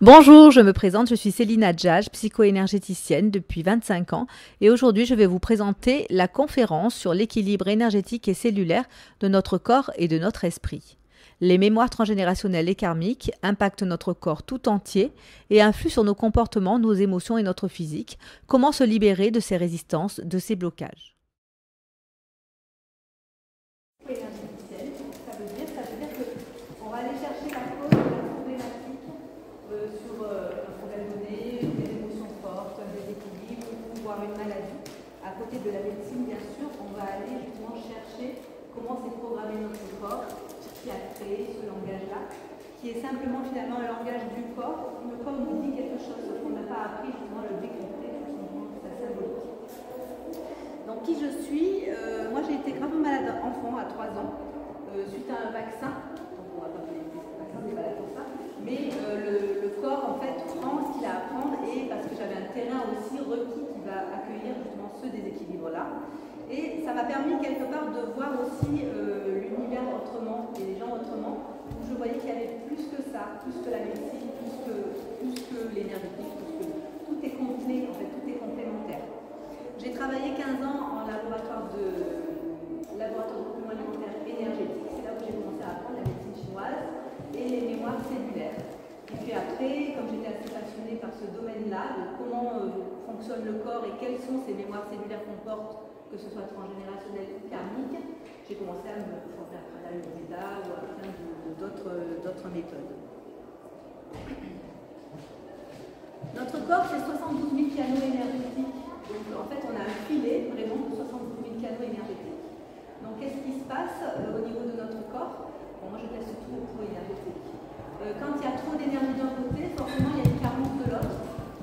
Bonjour, je me présente, je suis Céline Adjage, psycho-énergéticienne depuis 25 ans et aujourd'hui je vais vous présenter la conférence sur l'équilibre énergétique et cellulaire de notre corps et de notre esprit. Les mémoires transgénérationnelles et karmiques impactent notre corps tout entier et influent sur nos comportements, nos émotions et notre physique. Comment se libérer de ces résistances, de ces blocages? Ça veut dire qu'on va aller chercher la cause de la problématique sur un problème donné, des émotions fortes, un déséquilibre ou voire une maladie. À côté de la médecine, bien sûr, on va aller justement chercher comment s'est programmé notre corps, qui a créé ce langage-là, qui est simplement finalement un langage du corps. Le corps nous dit quelque chose, sauf qu'on n'a pas appris justement à le décrypter, tout simplement, sa symbolique. Donc qui je suis, moi j'ai été gravement malade enfant à 3 ans, suite à un vaccin. Donc on va pas donner des vaccins, c'est malade pour ça. Mais le corps en fait prend ce qu'il a à prendre, et parce que j'avais un terrain aussi requis qui va accueillir justement ce déséquilibre-là. Et ça m'a permis quelque part de voir aussi l'univers autrement et les gens autrement, où je voyais qu'il y avait plus que ça, plus que la médecine, plus que l'énergétique, tout est complet, en fait, tout est complémentaire. J'ai travaillé 15 ans en laboratoire de complément alimentaire énergétique. C'est là où j'ai commencé à apprendre la médecine chinoise et les mémoires cellulaires. Et puis après, comme j'étais assez passionnée par ce domaine-là, de comment fonctionne le corps et quelles sont ces mémoires cellulaires qu'on porte, que ce soit transgénérationnel ou karmique, j'ai commencé à me former à travers l'Ayurveda ou à plein d'autres méthodes. Notre corps, c'est 72 000 canaux énergétiques. Donc en fait, on a un filet vraiment de 72 000 canaux énergétiques. Donc qu'est-ce qui se passe au niveau de notre corps? Bon, moi je teste tout au point énergétique. Quand il y a trop d'énergie d'un côté, forcément il y a une carence de l'autre.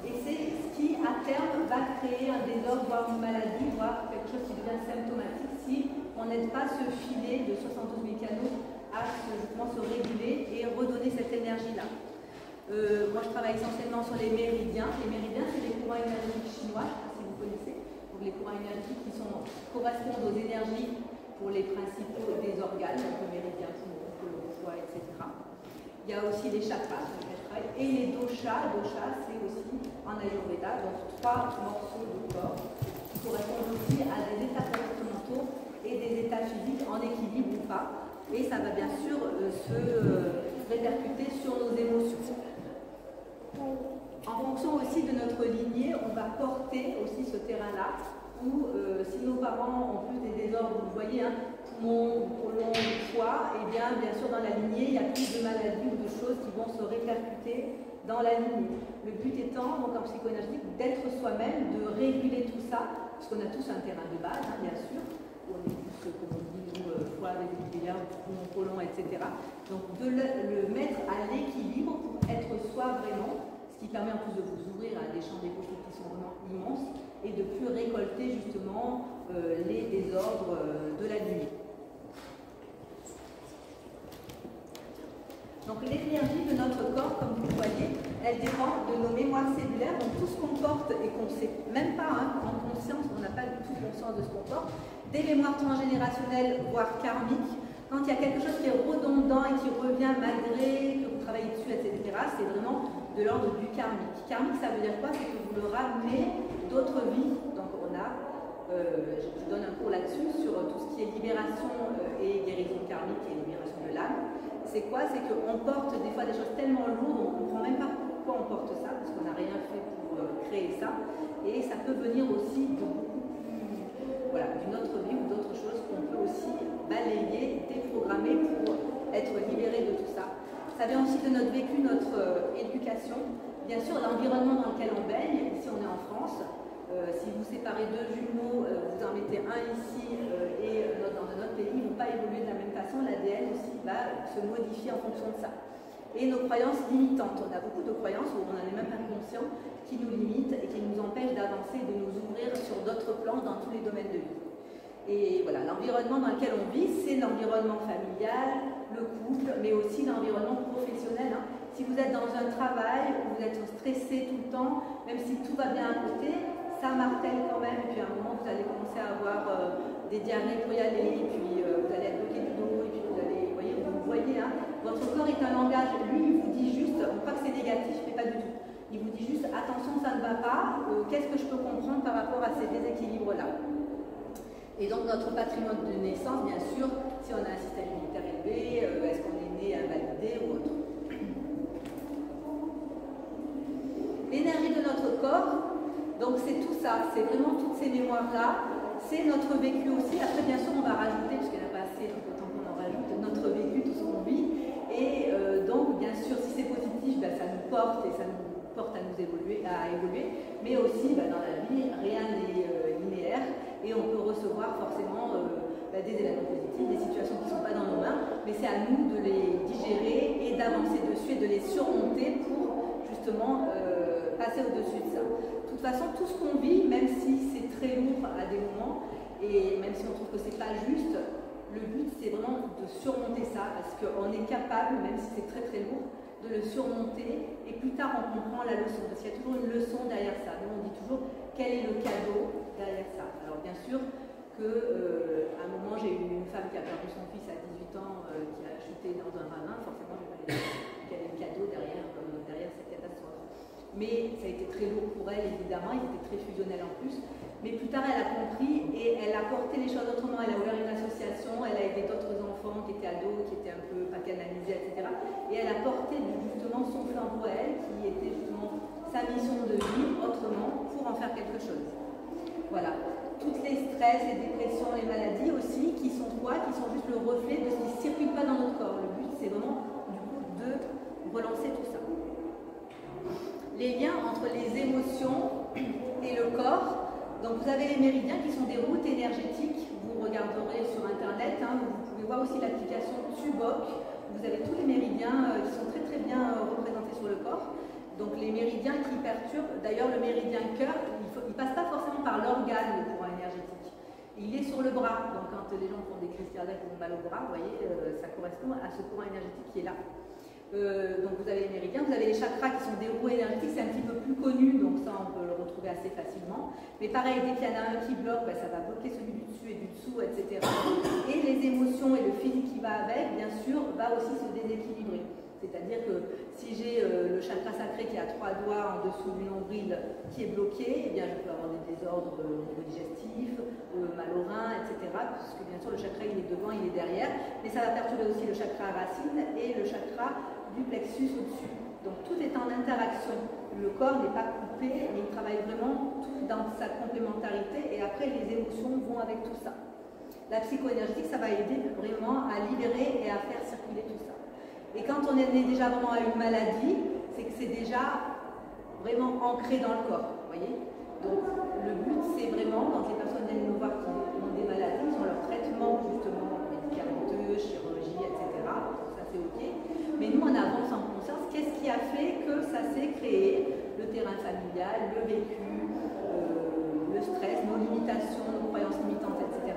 Et c'est ce qui, à terme, va créer un désordre, voire une maladie, voire quelque chose qui devient symptomatique si on n'aide pas ce filet de 72 000 canaux à justement se réguler et redonner cette énergie-là. Moi je travaille essentiellement sur les méridiens. Les méridiens, c'est les courants énergétiques chinois, je ne sais pas si vous connaissez. Donc les courants énergétiques qui correspondent aux énergies pour les principaux des organes, donc le méridien, le foie, etc. Il y a aussi les chakras et les doshas. Doshas, c'est aussi en Ayurveda, donc 3 morceaux du corps qui correspondent aussi à des états comportementaux et des états physiques en équilibre ou pas. Et ça va bien sûr se répercuter sur nos émotions. En fonction aussi de notre lignée, on va porter aussi ce terrain-là, où si nos parents ont plus des désordres, vous voyez, poumon, côlon, foie, et bien sûr dans la lignée, il y a plus de maladies ou de choses qui vont se répercuter dans la lignée. Le but étant, donc en psycho-énergétique, d'être soi-même, de réguler tout ça, parce qu'on a tous un terrain de base, bien sûr, où on est tous, comme on dit, nous, foie, vésiculière, poumon, côlon, etc. Donc de le mettre à l'équilibre pour être soi vraiment, ce qui permet en plus de vous ouvrir à des champs d'écoute qui sont vraiment immenses et de plus récolter justement les désordres de la nuit. Donc l'énergie de notre corps, comme vous le voyez, elle dépend de nos mémoires cellulaires, donc tout ce qu'on porte et qu'on ne sait même pas en conscience, on n'a pas du tout conscience de ce qu'on porte, des mémoires transgénérationnelles, voire karmiques. Quand il y a quelque chose qui est redondant et qui revient malgré que vous travaillez dessus, etc., c'est vraiment de l'ordre du karmique. Karmique, ça veut dire quoi? C'est que vous le ramenez d'autres vies. Donc on a, je donne un cours là-dessus sur tout ce qui est libération et guérison karmique et libération de l'âme. C'est quoi? C'est qu'on porte des fois des choses tellement lourdes, on ne comprend même pas pourquoi on porte ça, parce qu'on n'a rien fait pour créer ça. Et ça peut venir aussi de beaucoup plus, voilà, d'une autre vie ou d'autres choses qu'on peut aussi balayer, déprogrammer pour être libéré de tout ça. Ça vient aussi de notre vécu, notre éducation. Bien sûr, l'environnement dans lequel on baigne. Ici, on est en France. Si vous séparez 2 jumeaux, vous en mettez un ici et dans un autre pays, ils ne vont pas évoluer de la même façon. L'ADN aussi va se modifier en fonction de ça. Et nos croyances limitantes. On a beaucoup de croyances où on n'en est même pas conscient, qui nous limitent et qui nous empêchent d'avancer, de nous ouvrir sur d'autres plans dans tous les domaines de vie. Et voilà, l'environnement dans lequel on vit, c'est l'environnement familial, le couple, mais aussi l'environnement professionnel. Si vous êtes dans un travail où vous êtes stressé tout le temps, même si tout va bien à côté, ça martèle quand même. Et puis à un moment, vous allez commencer à avoir des diarrhées pour y aller, et puis vous allez être bloqué du dos, et puis vous allez, vous voyez, Votre corps est un langage, lui, il vous dit juste, on croit que c'est négatif, mais pas du tout. Il vous dit juste, attention, ça ne va pas, qu'est-ce que je peux comprendre par rapport à ces déséquilibres-là? Et donc notre patrimoine de naissance, bien sûr, si on a un système immunitaire élevé, est-ce qu'on est né invalidé ou autre. L'énergie de notre corps, donc c'est tout ça, c'est vraiment toutes ces mémoires-là, c'est notre vécu aussi. Après, bien sûr, on va rajouter, puisqu'il n'y en a pas assez, donc autant qu'on en rajoute, notre vécu, tout ce qu'on vit. Et donc, bien sûr, si c'est positif, ben, ça nous porte et ça nous porte à évoluer. Mais aussi, ben, dans la vie, rien n'est linéaire et on peut recevoir forcément ben, des événements positifs, des situations qui ne sont pas dans nos mains, mais c'est à nous de les digérer et d'avancer dessus et de les surmonter pour justement passer au-dessus de ça. De toute façon, tout ce qu'on vit, même si c'est très lourd à des moments, et même si on trouve que c'est pas juste, le but c'est vraiment de surmonter ça, parce qu'on est capable, même si c'est très très lourd, de le surmonter, et plus tard on comprend la leçon, parce qu'il y a toujours une leçon derrière ça. Nous on dit toujours quel est le cadeau derrière ça. Alors bien sûr que à un moment j'ai eu une femme qui a perdu son fils à 18 ans, qui a chuté dans un ravin, forcément je vais dire quel est le cadeau derrière cette catastrophe. Mais ça a été très lourd pour elle, évidemment, il était très fusionnel en plus. Mais plus tard, elle a compris et elle a porté les choses autrement. Elle a ouvert une association, elle a aidé d'autres enfants qui étaient ados, qui étaient un peu pas canalisés, etc. Et elle a porté justement son flambeau à elle, qui était justement sa mission de vie autrement, pour en faire quelque chose. Voilà. Toutes les stress, les dépressions, les maladies aussi, qui sont quoi? Qui sont juste le reflet de ce qui ne circule pas dans notre corps. Le but, c'est vraiment, du coup, de relancer tout ça. Les liens entre les émotions et le corps. Donc vous avez les méridiens qui sont des routes énergétiques. Vous regarderez sur internet, hein, vous pouvez voir aussi l'application Tuboc. Vous avez tous les méridiens qui sont très très bien représentés sur le corps. Donc les méridiens qui perturbent, d'ailleurs le méridien cœur, il ne passe pas forcément par l'organe, le courant énergétique. Il est sur le bras. Donc quand les gens font des crises cardiaques ou ont mal au bras, vous voyez, ça correspond à ce courant énergétique qui est là. Donc vous avez les méridiens, vous avez les chakras qui sont des roues énergétiques, c'est un petit peu plus connu, donc ça on peut le retrouver assez facilement. Mais pareil, dès qu'il y en a un qui bloque, ben, ça va bloquer celui du dessus et du dessous, etc. Et les émotions et le physique qui va avec, bien sûr, va aussi se déséquilibrer. C'est-à-dire que si j'ai le chakra sacré qui a 3 doigts en dessous du nombril qui est bloqué, eh bien je peux avoir des désordres au niveau digestif, mal au rein, etc. Puisque bien sûr le chakra il est devant, il est derrière, mais ça va perturber aussi le chakra racine et le chakra du plexus au-dessus. Donc tout est en interaction. Le corps n'est pas coupé, mais il travaille vraiment tout dans sa complémentarité et après les émotions vont avec tout ça. La psycho-énergétique, ça va aider vraiment à libérer et à faire circuler tout ça. Et quand on est déjà vraiment à une maladie, c'est que c'est déjà vraiment ancré dans le corps, vous voyez. Donc le but c'est vraiment, quand les personnes viennent nous voir qui ont des maladies, ils ont leur traitement justement médicamenteux, chirurgie, etc. Ça c'est ok. Mais nous on avance en conscience, qu'est-ce qui a fait que ça s'est créé? Le terrain familial, le vécu, le stress, nos limitations, nos croyances limitantes, etc.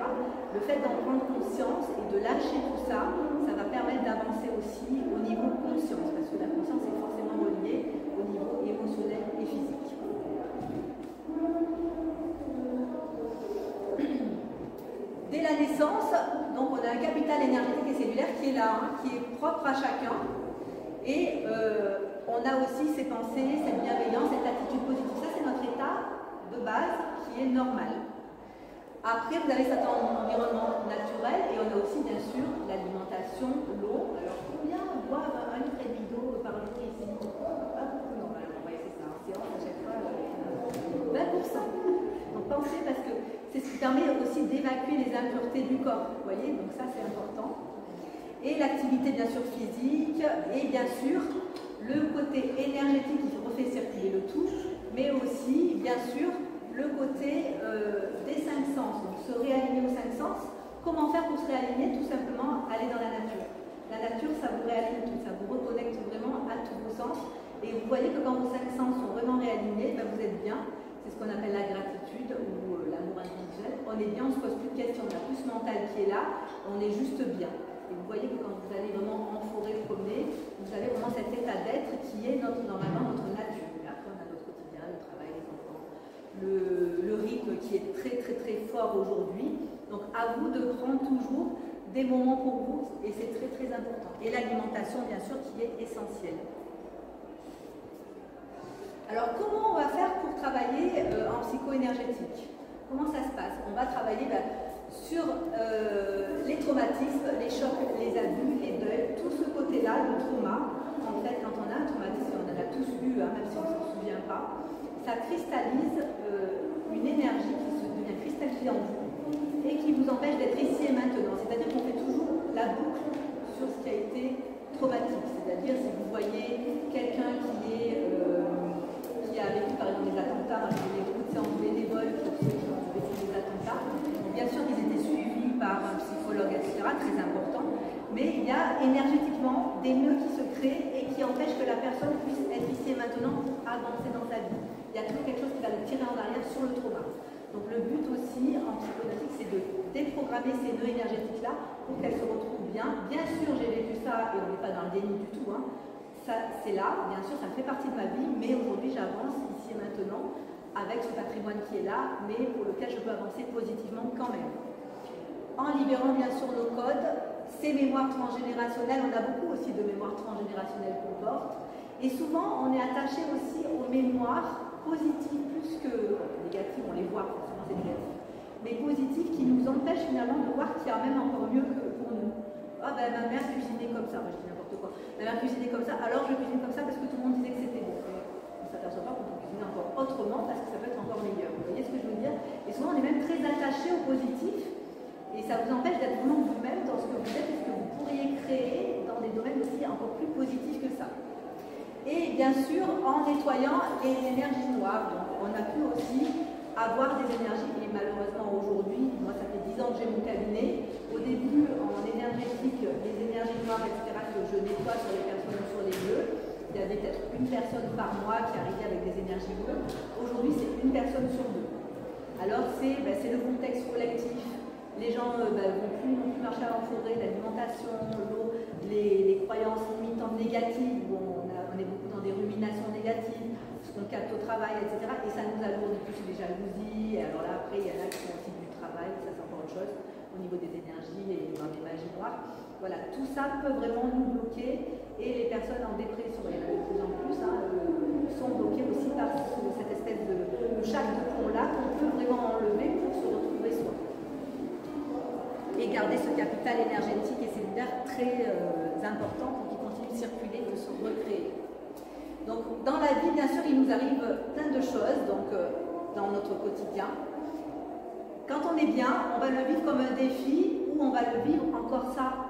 Le fait d'en prendre conscience et de lâcher tout ça, ça va permettre d'avancer aussi au niveau conscience, parce que la conscience est forcément reliée au niveau émotionnel et physique. Dès la naissance, donc on a un capital énergétique et cellulaire qui est là, hein, qui est propre à chacun. Et on a aussi ces pensées, cette bienveillance, cette attitude positive. Ça, c'est notre état de base qui est normal. Après, vous avez cet environnement naturel et on a aussi, bien sûr, l'alimentation, l'eau. Alors, combien boivent 1 litre et demi d'eau par jour ici? Pas beaucoup, normalement. Ouais, c'est ça. En séance, à chaque fois, 20%. Donc, pensez, parce que c'est ce qui permet aussi d'évacuer les impuretés du corps. Vous voyez? Donc, ça, c'est important. Et l'activité, bien sûr, physique. Et bien sûr, le côté énergétique qui refait circuler le tout. Mais aussi, bien sûr, le côté des 5 sens, donc se réaligner aux 5 sens. Comment faire pour se réaligner? Tout simplement, aller dans la nature. La nature, ça vous réaligne tout, ça vous reconnecte vraiment à tous vos sens. Et vous voyez que quand vos 5 sens sont vraiment réalignés, ben vous êtes bien. C'est ce qu'on appelle la gratitude ou l'amour inconditionnel. On est bien, on ne se pose plus de questions. On a plus ce mental qui est là, on est juste bien. Et vous voyez que quand vous allez vraiment en forêt promener, vous avez vraiment cet état d'être qui est normalement notre nature. Et après, on a notre quotidien, le travail, les enfants. Le rythme qui est très très très fort aujourd'hui. Donc à vous de prendre toujours des moments pour vous, et c'est très très important. Et l'alimentation, bien sûr, qui est essentielle. Alors, comment on va faire pour travailler en psycho-énergétique? Comment ça se passe? On va travailler sur les traumatismes, les chocs, les abus, les deuils, tout ce côté-là, le trauma. En fait, quand on a un traumatisme, on en a tous eu, hein, même si on ne s'en souvient pas, ça cristallise une énergie qui se devient cristallisée en vous et qui vous empêche d'être ici et maintenant. C'est-à-dire qu'on fait toujours la boucle sur ce qui a été traumatique. C'est-à-dire si vous voyez quelqu'un qui a vécu par exemple des attentats, moi j'ai des groupes en bénévole pour ceux qui ont vécu des attentats. Donc, bien sûr qu'ils étaient suivis par un psychologue, etc., très important, mais il y a énergétiquement des nœuds qui se créent et qui empêchent que la personne puisse être ici et maintenant pour avancer dans sa vie. Il y a toujours quelque chose qui va le tirer en arrière sur le trauma. Donc le but aussi en psychoanalytique, c'est de déprogrammer ces nœuds énergétiques-là pour qu'elles se retrouvent bien. Bien sûr, j'ai vécu ça et on n'est pas dans le déni du tout, hein. C'est là, bien sûr, ça fait partie de ma vie, mais aujourd'hui j'avance ici et maintenant avec ce patrimoine qui est là, mais pour lequel je peux avancer positivement quand même. En libérant bien sûr nos codes, ces mémoires transgénérationnelles, on a beaucoup aussi de mémoires transgénérationnelles qu'on porte, et souvent on est attaché aussi aux mémoires positives plus que négatives, on les voit, forcément c'est négatif, mais positives qui nous empêchent finalement de voir qu'il y a même encore mieux que pour nous. Ah ben ma mère cuisinait comme ça, moi je dis n'importe quoi, ma mère cuisinait comme ça, alors je cuisine comme ça parce que tout le monde disait que c'était bon. On ne s'aperçoit pas qu'on peut cuisiner encore autrement parce que ça peut être encore meilleur. Vous voyez ce que je veux dire? Et souvent on est même très attaché au positif et ça vous empêche d'être vraiment vous-même dans ce que vous êtes et ce que vous pourriez créer dans des domaines aussi encore plus positifs que ça. Et bien sûr en nettoyant les énergies noires. Donc on a pu aussi avoir des énergies, et malheureusement aujourd'hui, moi ça fait 10 ans que j'ai mon cabinet, au début en énergétique, les énergies noires, etc., que je nettoie sur les personnes ou sur les bleus, il y avait peut-être une personne par mois qui arrivait avec des énergies bleues, aujourd'hui c'est une personne sur deux. Alors c'est le contexte collectif, les gens vont plus marcher à la forêt, l'alimentation, l'eau, les croyances limitantes négatives, où on est beaucoup dans des ruminations négatives, ce qu'on capte au travail, etc. Et ça nous alourdit plus les jalousies. Et alors là, après, il y en a qui font aussi du travail, ça c'est encore autre chose, au niveau des énergies et dans les magies noires. Voilà, tout ça peut vraiment nous bloquer. Et les personnes en dépression, il y en a de plus en plus, sont bloquées aussi par cette espèce de chape de plomb-là qu'on peut vraiment enlever pour se retrouver soi. Et garder ce capital énergétique et cellulaire très important pour qu'il continue de circuler, de se recréer. Donc, dans la vie, bien sûr, il nous arrive plein de choses dans notre quotidien. Quand on est bien, on va le vivre comme un défi ou on va le vivre encore ça,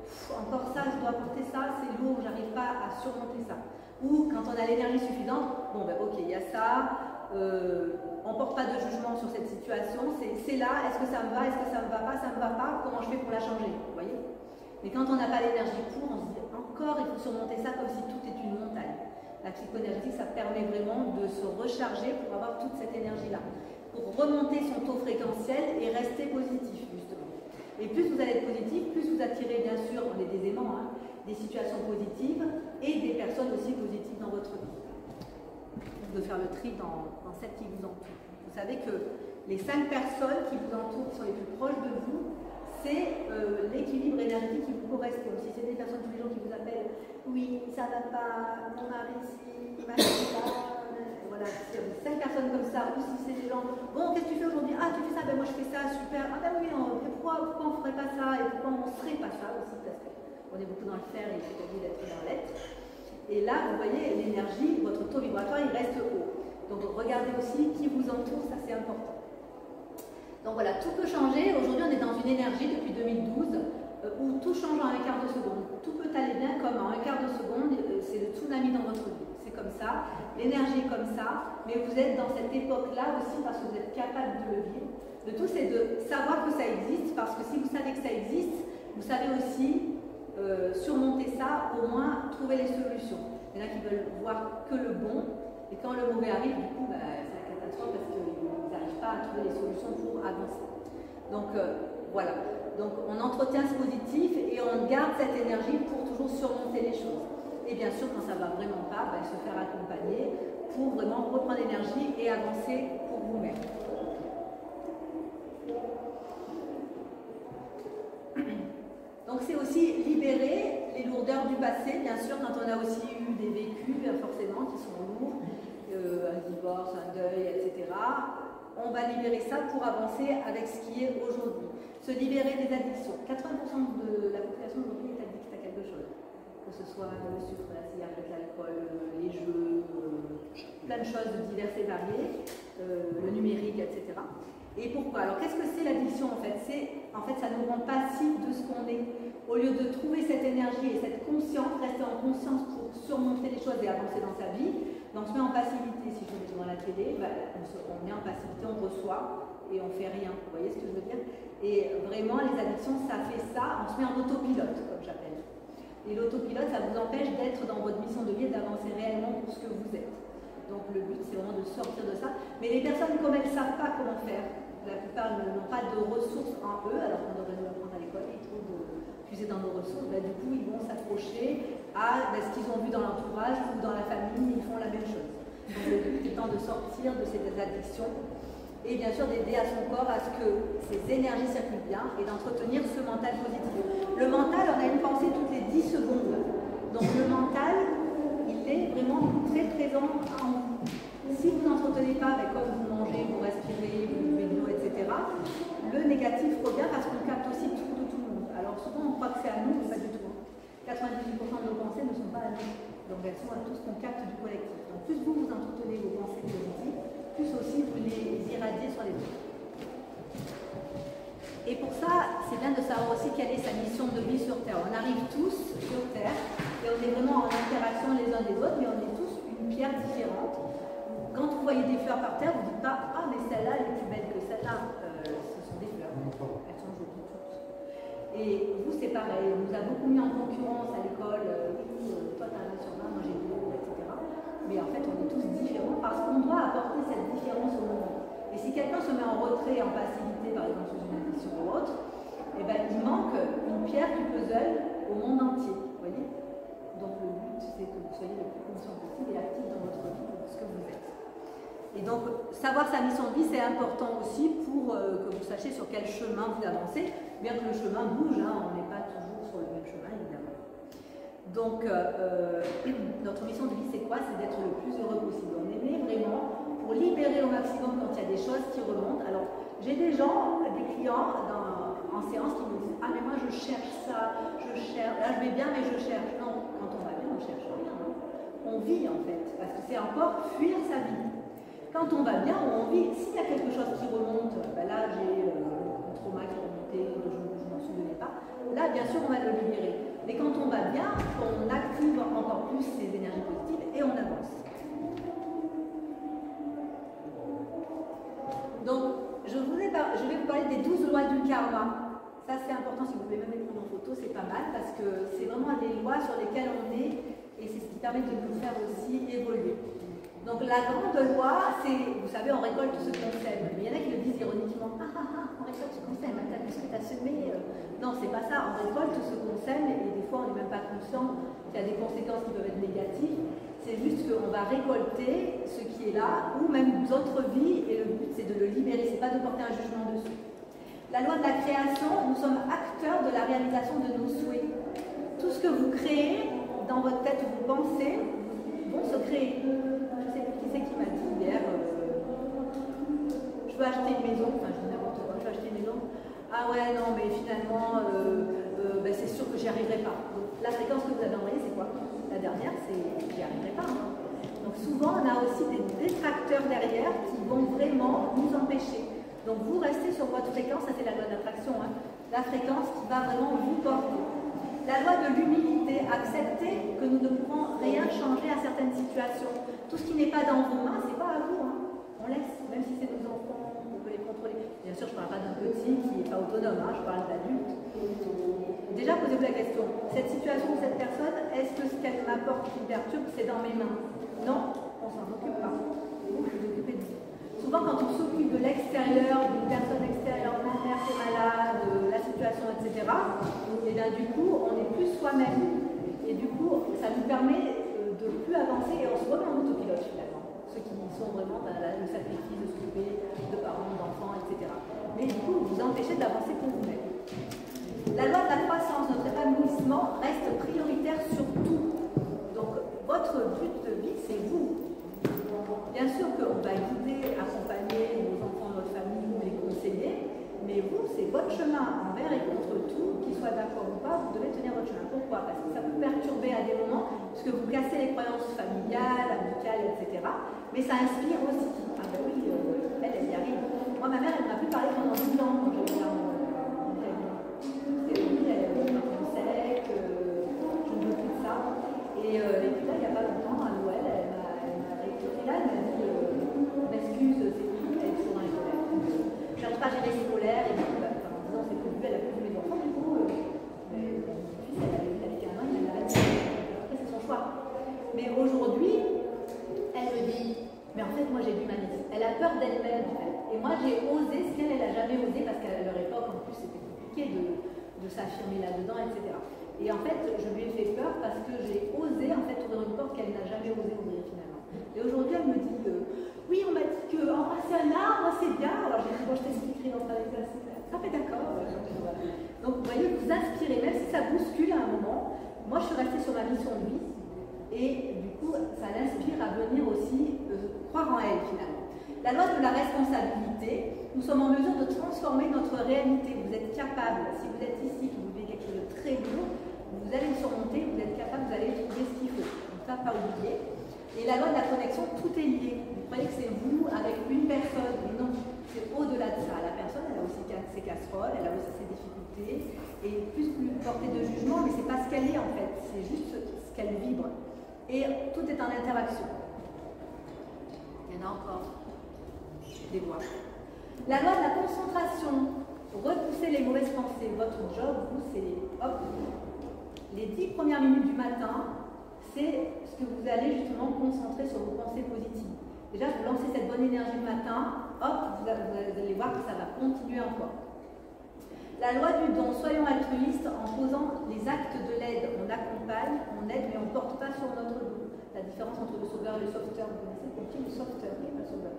je dois porter ça, c'est lourd, j'arrive pas à surmonter ça. Ou quand on a l'énergie suffisante, bon ben ok, il y a ça, on ne porte pas de jugement sur cette situation, c'est là, est-ce que ça me va, est-ce que ça me va pas, comment je fais pour la changer, vous voyez? Mais quand on n'a pas l'énergie pour, on se dit encore, il faut surmonter ça comme si tout est une montagne. La psychoénergétique, ça permet vraiment de se recharger pour avoir toute cette énergie-là, pour remonter son taux fréquentiel et rester positif, justement. Et plus vous allez être positif, plus vous attirez, bien sûr, on est des aimants, des situations positives et des personnes aussi positives dans votre vie. De faire le tri dans celles qui vous entourent. Vous savez que les 5 personnes qui vous entourent, qui sont les plus proches de vous, c'est l'équilibre énergétique qui vous correspond. Si c'est des personnes tous les jours qui vous appellent, oui, ça va pas, mon mari ici, il m'a fait ça, voilà, si 5 personnes comme ça, ou si c'est des gens, bon, qu'est-ce que tu fais aujourd'hui? Ah, tu fais ça, ben moi je fais ça, super, ah ben oui, pourquoi on ne ferait pas ça, et pourquoi on ne serait pas ça aussi, parce qu'on est beaucoup dans le faire et il faut d'être dans l'être. Et là, vous voyez, l'énergie, votre taux vibratoire, il reste haut. Donc regardez aussi qui vous entoure, ça c'est important. Donc voilà, tout peut changer. Aujourd'hui, on est dans une énergie depuis 2012 où tout change en un quart de seconde. Tout peut aller bien comme en un quart de seconde, c'est le tsunami dans votre vie. C'est comme ça, l'énergie est comme ça, mais vous êtes dans cette époque-là aussi parce que vous êtes capable de le vivre. Le tout, c'est de savoir que ça existe, parce que si vous savez que ça existe, vous savez aussi surmonter ça, au moins trouver les solutions. Il y en a qui veulent voir que le bon, et quand le mauvais arrive, du coup, c'est la catastrophe parce qu'ils n'arrivent pas à trouver les solutions pour avancer. Donc voilà, donc on entretient ce positif et on garde cette énergie pour toujours surmonter les choses. Et bien sûr, quand ça ne va vraiment pas, se faire accompagner pour vraiment reprendre l'énergie et avancer pour vous-même. c'est aussi libérer les lourdeurs du passé, bien sûr, quand on a aussi eu des vécus, forcément, qui sont lourds, un divorce, un deuil, etc. On va libérer ça pour avancer avec ce qui est aujourd'hui. Se libérer des addictions. 80% de la population aujourd'hui est addicte à quelque chose. Que ce soit le sucre, la cigarette, l'alcool, les jeux, plein de choses diverses et variées, le numérique, etc. Et pourquoi? Alors qu'est-ce que c'est l'addiction en fait? En fait, ça nous rend passifs de ce qu'on est. Au lieu de trouver cette énergie et cette conscience, rester en conscience pour surmonter les choses et avancer dans sa vie, ben, on se met en passivité. Si je mets devant la télé, ben, on est en passivité, on reçoit et on fait rien. Vous voyez ce que je veux dire? Et vraiment, les addictions, ça fait ça, on se met en autopilote, comme j'appelle. Et l'autopilote, ça vous empêche d'être dans votre mission de vie et d'avancer réellement pour ce que vous êtes. Donc le but, c'est vraiment de sortir de ça. Mais les personnes, comme elles ne savent pas comment faire, la plupart n'ont pas de ressources en eux, alors qu'on devrait nous apprendre à l'école, ils trouvent de puiser dans nos ressources, ben, du coup, ils vont s'accrocher à ce qu'ils ont vu dans l'entourage ou dans la famille, ils font la même chose. Donc le but étant de sortir de ces addictions et bien sûr d'aider à son corps à ce que ses énergies circulent bien et d'entretenir ce mental positif. Le mental, on a une pensée toutes les 10 secondes. Donc le mental, il est vraiment très présent en vous. Si vous n'entretenez pas, ben, comme vous mangez, vous respirez, vous buvez de l'eau, etc., le négatif revient parce qu'on capte aussi tout de tout le monde. Alors souvent on croit que c'est à nous, mais pas du tout. 98% de nos pensées ne sont pas à nous. Donc elles sont à tout ce qu'on capte du collectif. Donc plus vous entretenez vos pensées positives, plus aussi vous les irradiez sur les autres. Et pour ça, c'est bien de savoir aussi quelle est sa mission de vie sur Terre. On arrive tous sur Terre et on est vraiment en interaction les uns des autres, mais on est tous une pierre différente. Quand vous voyez des fleurs par terre, vous ne dites pas « Ah, mais celle-là, elle est plus belle que celle-là. Ce sont des fleurs. Elles sont jolies toutes. » Et vous, c'est pareil. On vous a beaucoup mis en concurrence à l'école. Toi, tu as un sur 20, moi j'ai 2, etc. Mais en fait, on est tous différents parce qu'on doit apporter cette différence au monde. Et si quelqu'un se met en retrait, en passivité, par exemple sous une addiction ou autre, eh ben, il manque une pierre du puzzle au monde entier. Vous voyez? Donc le but, c'est que vous soyez le plus conscient possible et actif dans votre vie pour ce que vous êtes. Et donc, savoir sa mission de vie, c'est important aussi pour que vous sachiez sur quel chemin vous avancez, bien que le chemin bouge, hein, on n'est pas toujours sur le même chemin, évidemment. Donc, notre mission de vie, c'est quoi? C'est d'être le plus heureux possible. On est né vraiment pour libérer au maximum quand il y a des choses qui remontent. Alors, j'ai des gens, des clients en séance qui me disent « Ah, mais moi, je cherche ça, je cherche, là, je vais bien, mais je cherche. » Non, quand on va bien, on ne cherche rien. Hein. On vit, en fait, parce que c'est encore fuir sa vie. Quand on va bien, on vit. S'il y a quelque chose qui remonte, ben là j'ai un trauma qui est remonté, je ne m'en souvenais pas, là bien sûr on va le libérer. Mais quand on va bien, on active encore plus ces énergies positives et on avance. Donc je vais vous parler des 12 lois du karma. Ça c'est important, si vous pouvez même les prendre en photo, c'est pas mal parce que c'est vraiment des lois sur lesquelles on est et c'est ce qui permet de nous faire aussi évoluer. Donc la grande loi, c'est, vous savez, on récolte ce qu'on sème. Mais il y en a qui le disent ironiquement, on récolte ce qu'on sème, t'as vu ce que tu as semé. Non, c'est pas ça, on récolte ce qu'on sème et des fois on n'est même pas conscient qu'il y a des conséquences qui peuvent être négatives. C'est juste qu'on va récolter ce qui est là, ou même d'autres vies, et le but c'est de le libérer, c'est pas de porter un jugement dessus. La loi de la création, nous sommes acteurs de la réalisation de nos souhaits. Tout ce que vous créez dans votre tête ou vos pensées vont se créer. Qui m'a dit hier je veux acheter une maison, enfin je dis n'importe quoi, je veux acheter une maison. Ah ouais, non, mais finalement, ben c'est sûr que j'y arriverai pas. Donc la fréquence que vous avez envoyée, c'est quoi? La dernière, c'est j'y arriverai pas. Hein. Donc souvent, on a aussi des détracteurs derrière qui vont vraiment nous empêcher. Donc vous restez sur votre fréquence, ça c'est la loi d'attraction, hein. La fréquence qui va vraiment vous porter. La loi de l'humilité, accepter que nous ne pourrons rien changer à certaines situations. Tout ce qui n'est pas dans vos mains, c'est pas à vous. Hein. On laisse, même si c'est nos enfants, on peut les contrôler. Bien sûr, je ne parle pas d'un petit qui n'est pas autonome, hein, je parle d'adulte. Déjà, posez-vous la question, cette situation, cette personne, est-ce que ce qu'elle m'apporte qui me perturbe, c'est dans mes mains? Non, on s'en occupe pas. Vous vous occupez de vous. Souvent, quand on s'occupe de l'extérieur, d'une personne extérieure, ma mère qui est malade, la situation, etc., et bien du coup, on est plus soi-même. Et du coup, ça nous permet de plus avancer et on se remet en autopilote finalement. Ceux qui sont vraiment dans le sacrifice de s'occuper de parents, d'enfants, etc. Mais du coup, vous empêchez d'avancer pour vous-même. La loi de la croissance, notre l'environnement reste prioritaire sur tout. Donc, votre but de vie, c'est vous. Bien sûr qu'on va guider, accompagner nos enfants, notre famille, ou les conseiller, mais vous, c'est votre chemin envers et contre tout, qu'ils soient d'accord ou pas, vous devez tenir votre chemin. Pourquoi? Parce que ça peut perturber à des moments, parce que vous cassez les croyances familiales, amicales, etc. Mais ça inspire aussi. Ah ben oui, elle y arrive. Moi, ma mère, elle m'a plus parlé pendant 12 ans quand j'étais là. C'était oui, elle est sec, je ne veux plus de ça. Et puis là, il n'y a pas longtemps, à Noël, elle m'a écrit là, elle m'a dit m'excuse, c'est tout, elle est toujours dans les colères. J'arrive pas à gérer les colères, et puis, en disant c'est plus, elle a plus vu mes enfants, du coup, mais mon fils, elle avait 15 ans, il a arrêté. Après, c'est son choix. Mais aujourd'hui, elle me dit, mais en fait, moi j'ai vu ma nièce. Elle a peur d'elle-même, en fait. Et moi, j'ai osé ce qu'elle n'a jamais osé, parce qu'à leur époque, en plus, c'était compliqué de s'affirmer là-dedans, etc. Et en fait, je lui ai fait peur parce que j'ai osé en fait ouvrir une porte qu'elle n'a jamais osé ouvrir finalement. Et aujourd'hui, elle me dit oui, on m'a dit qu'embrasser un arbre, c'est bien. Alors j'ai dit bon, je t'expliquerai dans ta classe. Ah mais d'accord. Donc vous voyez, vous inspirez, même si ça bouscule à un moment. Moi, je suis restée sur ma mission de vie et du coup, ça l'inspire à venir aussi croire en elle finalement. La loi de la responsabilité, nous sommes en mesure de transformer notre réalité. Vous êtes capable, si vous êtes ici, que vous vivez quelque chose de très lourd, vous allez le surmonter, vous êtes capable, vous allez trouver ce qu'il faut. Donc ça, pas oublier. Et la loi de la connexion, tout est lié. Vous croyez que c'est vous avec une personne, mais non, c'est au-delà de ça. La personne, elle a aussi ses casseroles, elle a aussi ses difficultés, et plus portée de jugement, mais c'est pas ce qu'elle est en fait, c'est juste ce qu'elle vibre. Et tout est en interaction. Il y en a encore. Des lois. La loi de la concentration, repousser les mauvaises pensées. Votre job, vous, c'est hop, les 10 premières minutes du matin, c'est ce que vous allez justement concentrer sur vos pensées positives. Déjà, vous lancez cette bonne énergie le matin, hop, vous allez voir que ça va continuer encore. La loi du don, soyons altruistes en posant les actes de l'aide. On accompagne, on aide, mais on ne porte pas sur notre dos. La différence entre le sauveur et le sauveteur, vous connaissez le petit, le sauveteur, et pas le sauveur.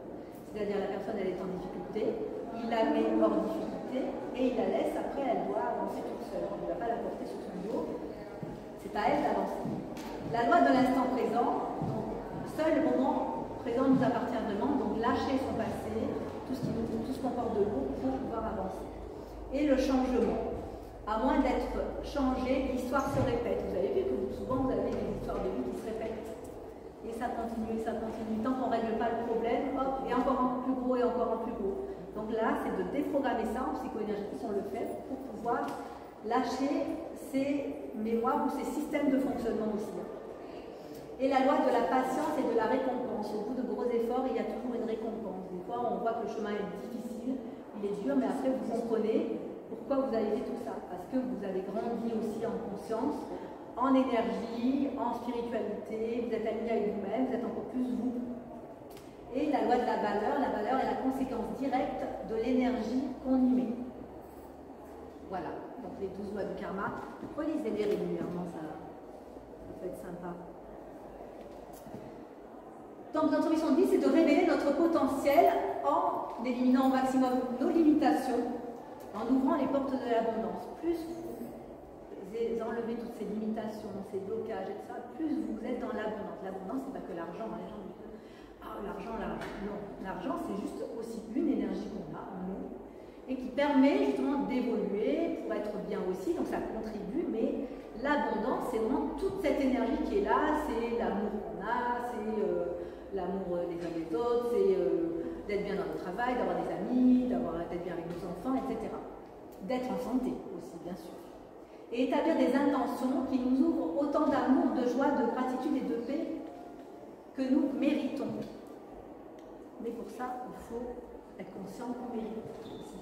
C'est-à-dire la personne, elle est en difficulté, il la met hors difficulté et il la laisse, après elle doit avancer toute seule. On ne va pas la porter sur son dos, c'est à elle d'avancer. La loi de l'instant présent, donc, seul le moment présent nous appartient vraiment, donc lâcher son passé, tout ce qu'on porte de lourd pour pouvoir avancer. Et le changement. À moins d'être changé, l'histoire se répète. Vous avez vu que souvent vous avez des histoires de vie qui se répètent. Et ça continue, et ça continue. Tant qu'on ne règle pas le problème, hop, et encore un plus gros, et encore un plus gros. Donc là, c'est de déprogrammer ça, en psycho-énergétique, on le fait, pour pouvoir lâcher ces mémoires ou ces systèmes de fonctionnement aussi. Et la loi de la patience et de la récompense. Au bout de gros efforts, il y a toujours une récompense. Des fois, on voit que le chemin est difficile, il est dur, mais après, vous comprenez pourquoi vous avez fait tout ça. Parce que vous avez grandi aussi en conscience, en énergie, en spiritualité, vous êtes aligné avec vous-même, vous êtes encore plus vous. Et la loi de la valeur est la conséquence directe de l'énergie qu'on y met. Voilà, donc les 12 lois du karma, relisez-les régulièrement, ça peut être sympa. Donc notre mission de vie, c'est de révéler notre potentiel en éliminant au maximum nos limitations, en ouvrant les portes de l'abondance. Plus vous enlevez toutes ces limitations, ces blocages et tout ça, plus vous êtes dans l'abondance. L'abondance, c'est pas que l'argent, les gens disent ah l'argent, non. L'argent, c'est juste aussi une énergie qu'on a en nous et qui permet justement d'évoluer pour être bien aussi, donc ça contribue, mais l'abondance, c'est vraiment toute cette énergie qui est là, c'est l'amour qu'on a, c'est l'amour des uns des autres, c'est d'être bien dans le travail, d'avoir des amis, d'être bien avec nos enfants, etc. D'être en santé aussi, bien sûr. Et établir des intentions qui nous ouvrent autant d'amour, de joie, de gratitude et de paix que nous méritons. Mais pour ça, il faut être conscient qu'on mérite aussi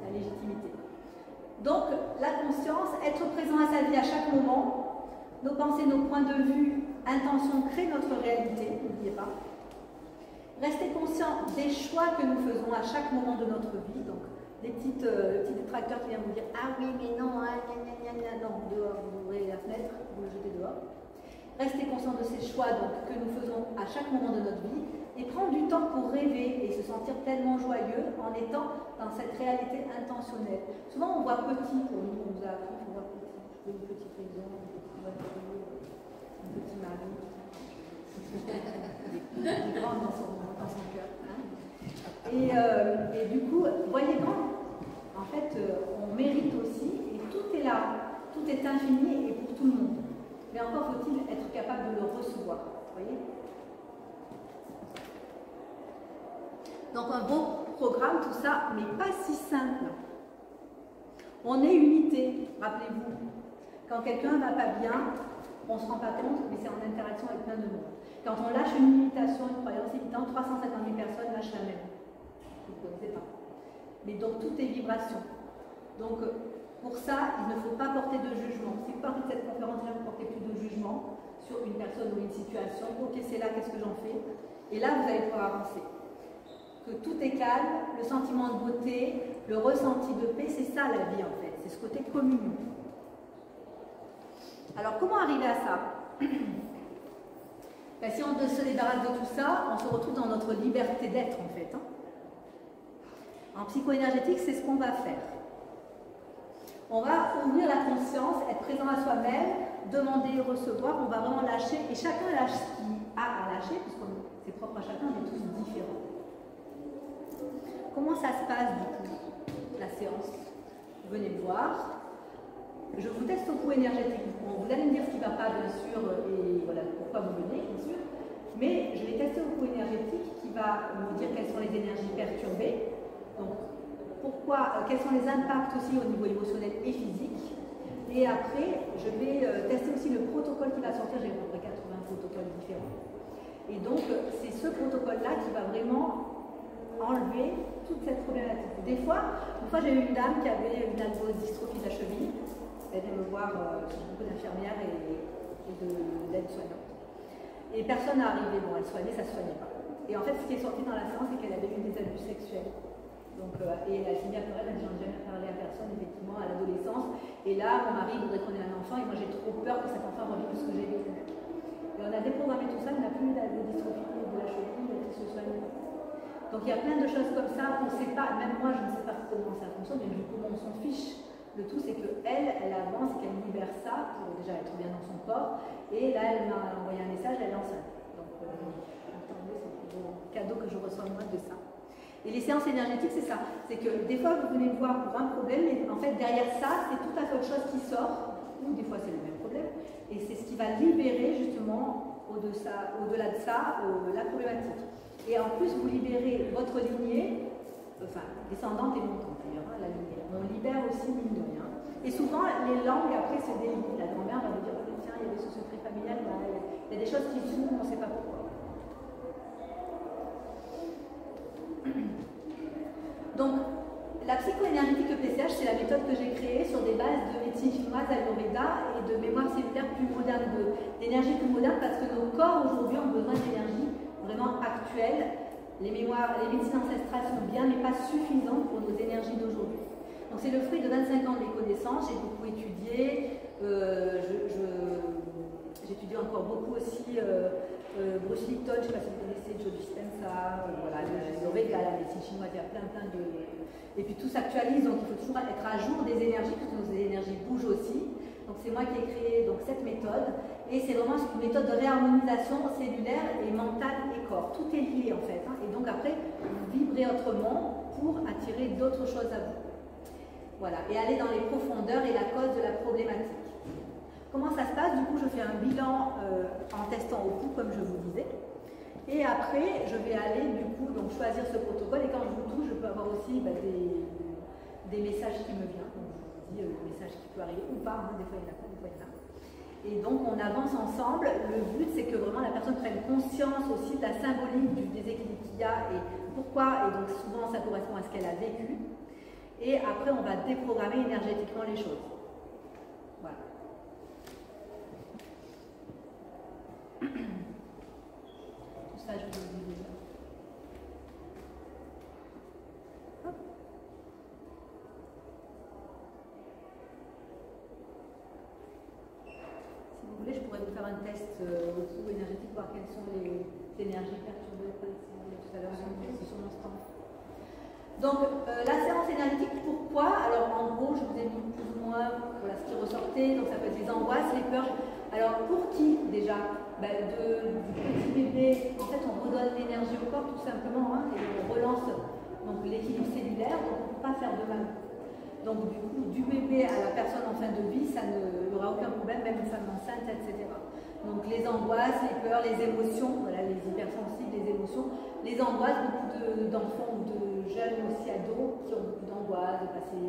la légitimité. Donc, la conscience, être présent à sa vie à chaque moment, nos pensées, nos points de vue, intentions créent notre réalité, n'oubliez pas. Rester conscient des choix que nous faisons à chaque moment de notre vie. Donc, les petits détracteurs qui viennent vous dire ah oui, mais non, non, dehors, vous ouvrez la fenêtre, vous le jetez dehors. Rester conscient de ces choix donc, que nous faisons à chaque moment de notre vie et prendre du temps pour rêver et se sentir pleinement joyeux en étant dans cette réalité intentionnelle. Souvent, on voit petit pour nous, on nous a appris qu'on voit petit. une petite maison, une petite voiture, un petit mari, des grandes dans son cœur. Hein. Et du coup, voyez grand, en fait, on mérite aussi, et tout est là, tout est infini et pour tout le monde. Mais encore faut-il être capable de le recevoir. Voyez. Donc un beau programme, tout ça, mais pas si simple. On est unité, rappelez-vous. Quand quelqu'un ne va pas bien, on ne se rend pas compte, mais c'est en interaction avec plein de monde. Quand on lâche une limitation, une croyance évidente, 350 000 personnes lâchent la même. Vous ne connaissez pas. Mais donc tout est vibration. Donc pour ça, il ne faut pas porter de jugement. Si vous partez de cette conférence-là, vous ne portez plus de jugement sur une personne ou une situation. Ok, c'est là, qu'est-ce que j'en fais? Et là, vous allez pouvoir avancer. Que tout est calme, le sentiment de beauté, le ressenti de paix, c'est ça la vie en fait, c'est ce côté communion. Alors comment arriver à ça? Ben, si on se débarrasse de tout ça, on se retrouve dans notre liberté d'être en fait. Hein. En psycho-énergétique, c'est ce qu'on va faire. On va ouvrir la conscience, être présent à soi-même, demander, recevoir, on va vraiment lâcher, et chacun lâche ce qu'il a à lâcher, puisque c'est propre à chacun, on est tous différents. Comment ça se passe du coup, la séance? Venez me voir. Je vous teste au coup énergétique. Bon, vous allez me dire ce qui ne va pas, bien sûr, et voilà pourquoi vous venez, bien sûr. Mais je vais tester au coup énergétique qui va me dire quelles sont les énergies perturbées. Donc, pourquoi, quels sont les impacts aussi au niveau émotionnel et physique. Et après, je vais tester aussi le protocole qui va sortir. J'ai à peu près 80 protocoles différents. Et donc, c'est ce protocole-là qui va vraiment enlever toute cette problématique. Des fois, une fois j'ai eu une dame qui avait une algo-dystrophie de la cheville. Elle venait me voir sur beaucoup d'infirmières et d'aides-soignantes. Et personne n'est arrivé. Bon, elle soignait, ça ne se soignait pas. Et en fait, ce qui est sorti dans la séance, c'est qu'elle avait eu des abus sexuels. Donc, et elle a fini à pleurer, elle dit j'en ai jamais parlé à personne, effectivement, à l'adolescence. Et là, mon mari voudrait qu'on ait un enfant, et moi j'ai trop peur que cet enfant revive ce que j'ai vécu. Et on a déprogrammé tout ça, on n'a plus d'algo-dystrophie de la cheville, qui se soigne pas. Donc il y a plein de choses comme ça qu'on ne sait pas, même moi je ne sais pas comment ça fonctionne, mais du coup on s'en fiche. Le tout c'est qu'elle avance et qu'elle libère ça pour déjà être bien dans son corps. Et là elle m'a envoyé un message, elle est enceinte. Donc attendez, c'est le plus beau cadeau que je reçois moi de ça. Et les séances énergétiques c'est ça, c'est que des fois vous venez me voir pour un problème, mais en fait derrière ça c'est tout à fait autre chose qui sort, ou des fois c'est le même problème, et c'est ce qui va libérer justement au-delà de ça la problématique. Et en plus, vous libérez votre lignée, enfin, descendante et montante d'ailleurs, hein, la lignée. On libère aussi mine de rien. Et souvent, les langues après se délient. La grand-mère va vous dire, oh, tiens, il y avait ce secret familial, il y a des choses qui s'ouvrent, on ne sait pas pourquoi. Donc, la psycho-énergétique EPCH, c'est la méthode que j'ai créée sur des bases de médecine chinoise, Ayurveda et de mémoire cellulaire plus moderne, d'énergie plus moderne, parce que nos corps aujourd'hui ont besoin d'énergie vraiment actuelles. Les médecines ancestrales sont bien, mais pas suffisantes pour nos énergies d'aujourd'hui. Donc c'est le fruit de 25 ans de mes connaissances. J'ai beaucoup étudié. J'étudie encore beaucoup aussi Bruce Lipton, je ne sais pas si vous connaissez, Joe Dispenza, voilà, le Veda, la médecine chinoise, il y a plein de... Et puis tout s'actualise, donc il faut toujours être à jour des énergies, parce que nos énergies bougent aussi. Donc c'est moi qui ai créé donc, cette méthode. Et c'est vraiment une méthode de réharmonisation cellulaire et mentale et corps. Tout est lié en fait. Hein. Et donc après, vous vibrez autrement pour attirer d'autres choses à vous. Voilà. Et aller dans les profondeurs et la cause de la problématique. Comment ça se passe? Du coup, je fais un bilan en testant au pouls, comme je vous disais. Et après, je vais aller du coup donc, choisir ce protocole. Et quand je vous touche, je peux avoir aussi des messages qui me viennent. Donc, je vous dis le message qui peut arriver ou pas. Hein. Des fois, il y en a pas, des fois, il y en a. Et donc on avance ensemble. Le but c'est que vraiment la personne prenne conscience aussi de la symbolique du déséquilibre qu'il y a et pourquoi, et donc souvent ça correspond à ce qu'elle a vécu. Et après on va déprogrammer énergétiquement les choses. Voilà. Tout ça je vous le dis déjà. Hop. Si vous voulez, je pourrais vous faire un test au coup énergétique, voir quelles sont les énergies perturbées tout à l'heure sur mon stand. Donc la séance énergétique, pourquoi? Alors en gros, je vous ai mis plus ou moins voilà, ce qui ressortait, donc ça peut être les angoisses, les peurs. Alors pour qui déjà? Du petit bébé, en fait on redonne l'énergie au corps tout simplement, hein, et on relance l'équilibre cellulaire, donc on ne peut pas faire de mal. Donc du coup, du bébé à la personne en fin de vie, ça n'y aura aucun problème, même une femme enceinte, etc. Donc les angoisses, les peurs, les émotions, voilà, les hypersensibles, les émotions, les angoisses, beaucoup d'enfants ou de jeunes aussi ados qui ont beaucoup d'angoisse, de passer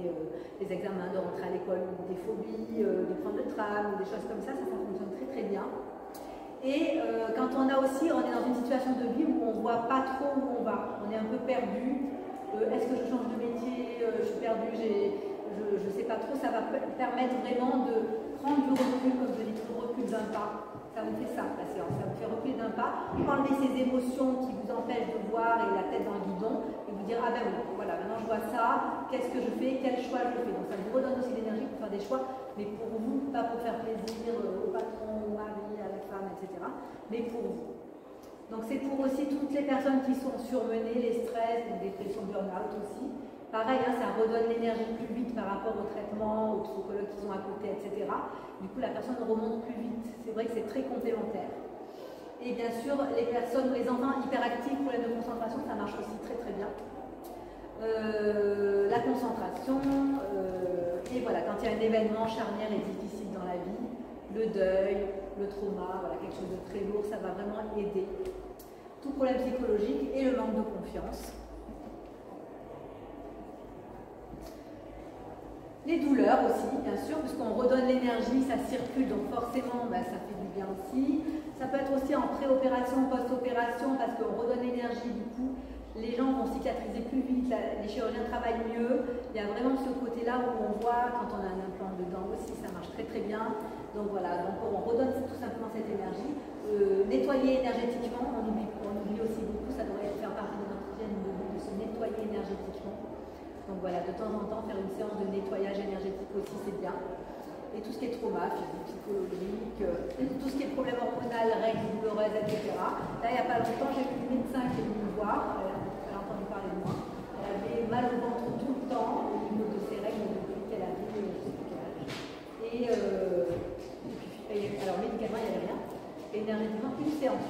les examens, de rentrer à l'école, ou des phobies, de prendre le tram, ou des choses comme ça fonctionne très très bien. Et quand on est dans une situation de vie où on ne voit pas trop où on va, on est un peu perdu, est-ce que je change de métier, je suis perdue, je ne sais pas trop, ça va permettre vraiment de prendre du recul, comme je dis, le recul d'un pas. Ça vous fait ça, la séance, ça vous fait reculer d'un pas, enlever ces émotions qui vous empêchent de voir et la tête dans le guidon, et vous dire, ah ben oui, voilà, maintenant je vois ça, qu'est-ce que je fais, quel choix je fais. Donc ça vous redonne aussi l'énergie pour faire des choix, mais pour vous, pas pour faire plaisir au patron, au mari, à la femme, etc., mais pour vous. Donc c'est pour aussi toutes les personnes qui sont surmenées, les stress, les dépressions, burn-out aussi. Pareil, hein, ça redonne l'énergie plus vite par rapport au traitement, aux psychologues qu'ils ont à côté, etc. Du coup, la personne remonte plus vite. C'est vrai que c'est très complémentaire. Et bien sûr, les personnes, les enfants hyperactifs, problèmes de concentration, ça marche aussi très très bien. La concentration, et voilà, quand il y a un événement charnière et difficile dans la vie, le deuil, le trauma, voilà, quelque chose de très lourd, ça va vraiment aider. Tout problème psychologique et le manque de confiance. Les douleurs aussi, bien sûr, puisqu'on redonne l'énergie, ça circule, donc forcément, ça fait du bien aussi. Ça peut être aussi en pré-opération, post-opération, parce qu'on redonne l'énergie, du coup, les gens vont cicatriser plus vite, les chirurgiens travaillent mieux. Il y a vraiment ce côté-là où on voit, quand on a un implant dedans aussi, ça marche très très bien. Donc voilà, donc on redonne tout simplement cette énergie. Nettoyer énergétiquement, on oublie aussi beaucoup, ça devrait faire partie de notre hygiène de se nettoyer énergétiquement. Donc voilà, de temps en temps, faire une séance de nettoyage énergétique aussi, c'est bien. Et tout ce qui est trauma, physique, psychologique, tout ce qui est problème hormonal, règles douloureuses, etc. Là, il n'y a pas longtemps, j'ai eu une médecin qui est venue me voir, elle a entendu parler de moi. Elle avait mal au ventre tout le temps, au niveau de ses règles, depuis qu'elle avait, je ne sais plus quel âge. Alors médicalement, il n'y avait rien. Et énergétiquement, une séance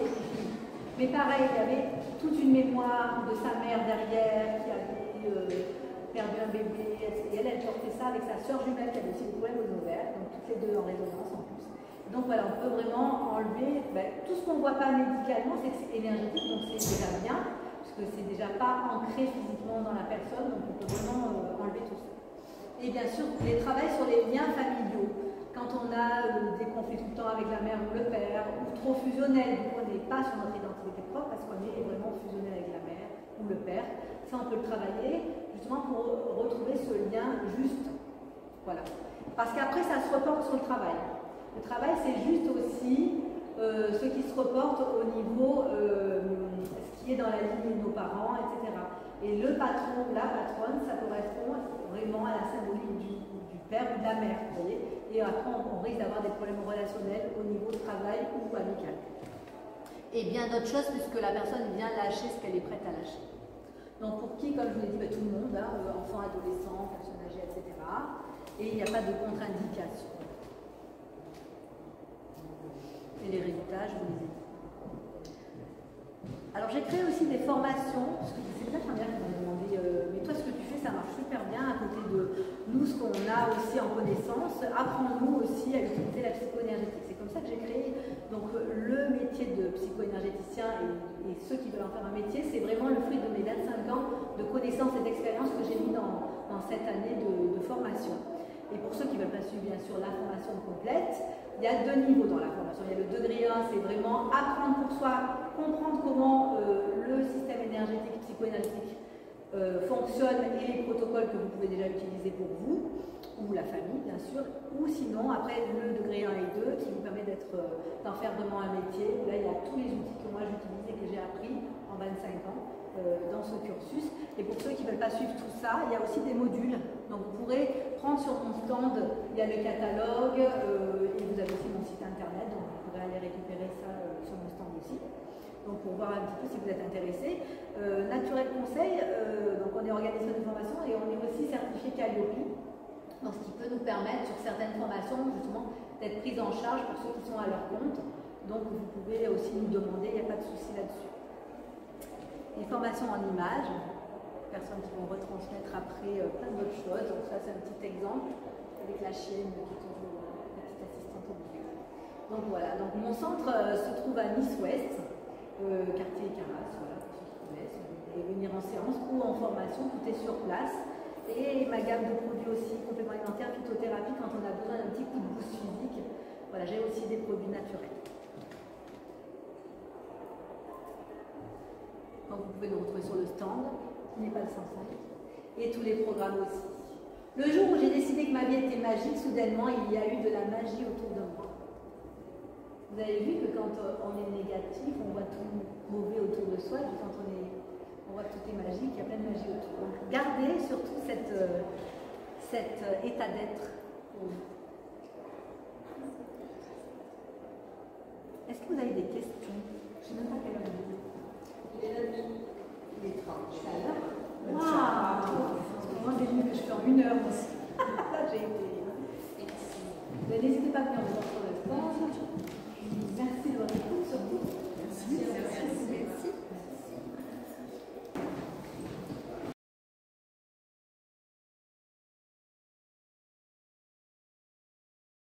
et c'est fini. Mais pareil, il y avait toute une mémoire de sa mère derrière qui avait perdu un bébé, et elle portait ça avec sa soeur jumelle qui avait aussi des problèmes aux ovaires, donc toutes les deux en résonance en plus. Donc voilà, on peut vraiment enlever tout ce qu'on ne voit pas médicalement, c'est que c'est énergétique, donc c'est déjà bien, puisque c'est déjà pas ancré physiquement dans la personne, donc on peut vraiment enlever tout ça. Et bien sûr, les travails sur les liens familiaux. Quand on a des conflits tout le temps avec la mère ou le père, ou trop fusionnels, du coup on n'est pas sur notre identité propre parce qu'on est vraiment fusionnel avec la mère ou le père, ça on peut le travailler justement pour retrouver ce lien juste. Voilà. Parce qu'après ça se reporte sur le travail. Le travail c'est juste aussi ce qui se reporte au niveau, ce qui est dans la ligne de nos parents, etc. Et le patron, la patronne, ça correspond vraiment à la symbolique du père ou de la mère, vous voyez. Et après, on risque d'avoir des problèmes relationnels au niveau de travail ou amical. Et bien d'autres choses, puisque la personne vient lâcher ce qu'elle est prête à lâcher. Donc pour qui, comme je vous l'ai dit, tout le monde, hein, enfants, adolescents, personnes âgées, etc. Et il n'y a pas de contre-indication. Et les résultats, je vous les ai dit. Alors j'ai créé aussi des formations, parce que c'est bien qui m'ont demandé, mais toi ce que tu fais ça marche super bien à côté de nous, ce qu'on a aussi en connaissance, apprends-nous aussi à utiliser la psycho-énergétique. C'est comme ça que j'ai créé donc, le métier de psycho-énergéticien et ceux qui veulent en faire un métier, c'est vraiment le fruit de mes 25 ans de connaissances et d'expériences que j'ai mis dans cette année de formation. Et pour ceux qui veulent pas suivre bien sûr la formation complète, il y a 2 niveaux dans la formation. Il y a le degré 1, c'est vraiment apprendre pour soi, comprendre comment le système énergétique, psycho-énergétique fonctionne et les protocoles que vous pouvez déjà utiliser pour vous, ou la famille bien sûr, ou sinon après le degré 1 et 2 qui vous permet d'en faire vraiment un métier. Là il y a tous les outils que moi j'utilise et que j'ai appris en 25 ans dans ce cursus. Et pour ceux qui ne veulent pas suivre tout ça, il y a aussi des modules. Donc vous pourrez prendre sur mon stand, il y a le catalogue et vous avez aussi mon site internet, donc vous pourrez aller récupérer ça sur mon stand aussi. Donc pour voir un petit peu si vous êtes intéressé. Naturel Conseil, donc on est organisme de formation et on est aussi certifié Calliope. Donc ce qui peut nous permettre sur certaines formations justement d'être prise en charge pour ceux qui sont à leur compte. Donc vous pouvez aussi nous demander, il n'y a pas de souci là-dessus. Les formations en images, personnes qui vont retransmettre après plein d'autres choses. Donc ça c'est un petit exemple avec la chienne qui est toujours la petite assistante au milieu. Donc voilà, donc mon centre se trouve à Nice-Ouest, quartier Caras, voilà, pour ceux qui connaissent. Vous pouvez venir en séance ou en formation, tout est sur place. Et ma gamme de produits aussi, compléments alimentaires, phytothérapie, quand on a besoin d'un petit coup de boost physique. Voilà, j'ai aussi des produits naturels. Donc vous pouvez nous retrouver sur le stand, qui n'est pas le 105, et tous les programmes aussi. Le jour où j'ai décidé que ma vie était magique, soudainement, il y a eu de la magie autour de moi. Vous avez vu que quand on est négatif, on voit tout mauvais autour de soi, et puis quand on voit que tout est magique, il y a plein de magie autour. Donc gardez surtout cet état d'être. Est-ce que vous avez des questions? Je ne sais même pas quelle heure il est. Il est la nuit. Il est 30. C'est à l'heure? Waouh! Moi, j'ai vu que je fais en 1 heure aussi. Là, j'ai été. N'hésitez pas à venir nous voir sur le stand.